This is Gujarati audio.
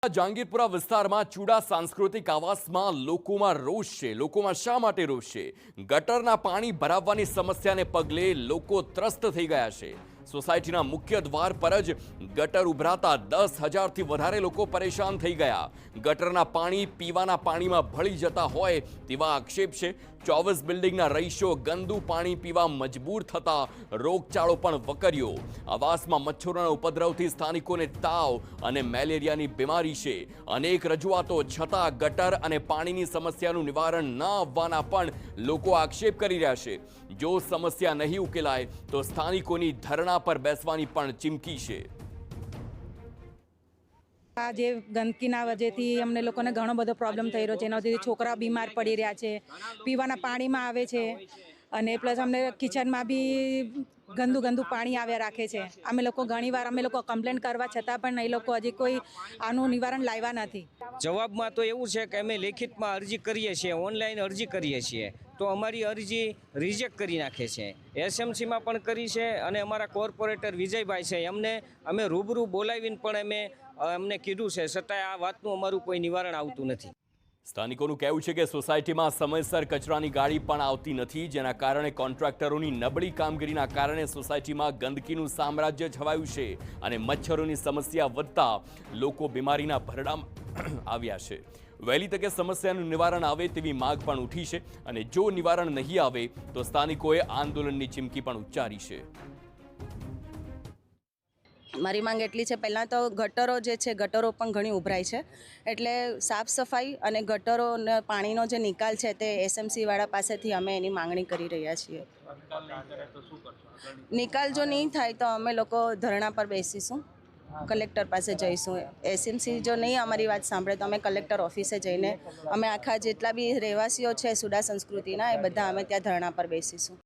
જહાંગીરપુરા વિસ્તારમાં ચૂડા સાંસ્કૃતિક આવાસમાં લોકોમાં રોષ છે। લોકોમાં શા માટે રોષ છે? ગટરના પાણી ભરાવવાની સમસ્યાને પગલે લોકો ત્રસ્ત થઈ ગયા છે। સોસાયટીના મુખ્ય દ્વાર પર જ ગટર ઉભરાતા 10,000 થી વધારે લોકો પરેશાન થઈ ગયા। ગટરના પાણી પીવાના પાણીમાં ભળી જતા હોય તેવા આક્ષેપ છે। 24 બિલ્ડિંગના રહીશો ગંદુ પાણી પીવા મજબૂર થતા રોગચાળો પણ વકર્યો। આવાસમાં મચ્છરોના ઉપદ્રવથી સ્થાનિકોને તાવ અને મેલેરિયાની બીમારી છે। અનેક રજૂઆતો છતાં ગટર અને પાણીની સમસ્યાનું નિવારણ ન આવવાના પણ લોકો આક્ષેપ કરી રહ્યા છે। જો સમસ્યા નહીં ઉકેલાય તો સ્થાનિકોની ધરણા પર બેસવાની પણ ચીમકી છે। આ જે ગંદકીના વજેથી અમને લોકોને ઘણો બધો પ્રોબ્લેમ થઈ રહ્યો છે। એનાથી છોકરા બીમાર પડી રહ્યા છે, પીવાના પાણીમાં આવે છે અને પ્લસ અમને કિચનમાં બી ગંદુ પાણી આવ્યા રાખે છે। અમે લોકો ઘણીવાર કમ્પ્લેન્ટ કરવા છતાં પણ એ લોકો હજી કોઈ આનું નિવારણ લાવ્યા નથી। જવાબમાં તો એવું છે કે અમે લેખિતમાં અરજી કરીએ છીએ, ઓનલાઈન અરજી કરીએ છીએ તો અમારી અરજી રિજેક્ટ કરી નાખે છે। એસએમસીમાં પણ કરી છે અને અમારા કોર્પોરેટર વિજયભાઈ છે અમે રૂબરૂ બોલાવીને પણ અમને કીધું છે, છતાંય આ વાતનું અમારું કોઈ નિવારણ આવતું નથી। સ્થાનિકોનું કહેવું છે કે સોસાયટીમાં સમયસર કચરાની ગાડી પણ આવતી નથી, જેના કારણે કોન્ટ્રાક્ટરોની નબળી કામગીરીના કારણે સોસાયટીમાં ગંદકીનું સામ્રાજ્ય છવાયું છે અને મચ્છરોની સમસ્યા વધતા લોકો બીમારીના ભરડામાં આવ્યા છે। વહેલી તકે સમસ્યાનું નિવારણ આવે તેવી માંગ પણ ઉઠી છે અને જો નિવારણ નહીં આવે તો સ્થાનિકોએ આંદોલનની ચીમકી પણ ઉચ્ચારી છે। મારી માંગ એટલી છે, પહેલાં તો ગટરો જે છે ગટરો પણ ઘણી ઉભરાય છે, એટલે સાફ સફાઈ અને ગટરો અને પાણીનો જે નિકાલ છે તે એસએમસીવાળા પાસેથી અમે એની માંગણી કરી રહ્યા છીએ। નિકાલ જો નહીં થાય તો અમે લોકો ધરણા પર બેસીશું, કલેક્ટર પાસે જઈશું। એસએમસી જો નહીં અમારી વાત સાંભળે તો અમે કલેક્ટર ઓફિસે જઈને અમે આખા જેટલા બી રહેવાસીઓ છે ચૂડા સંસ્કૃતિના એ બધા અમે ત્યાં ધરણા પર બેસીશું।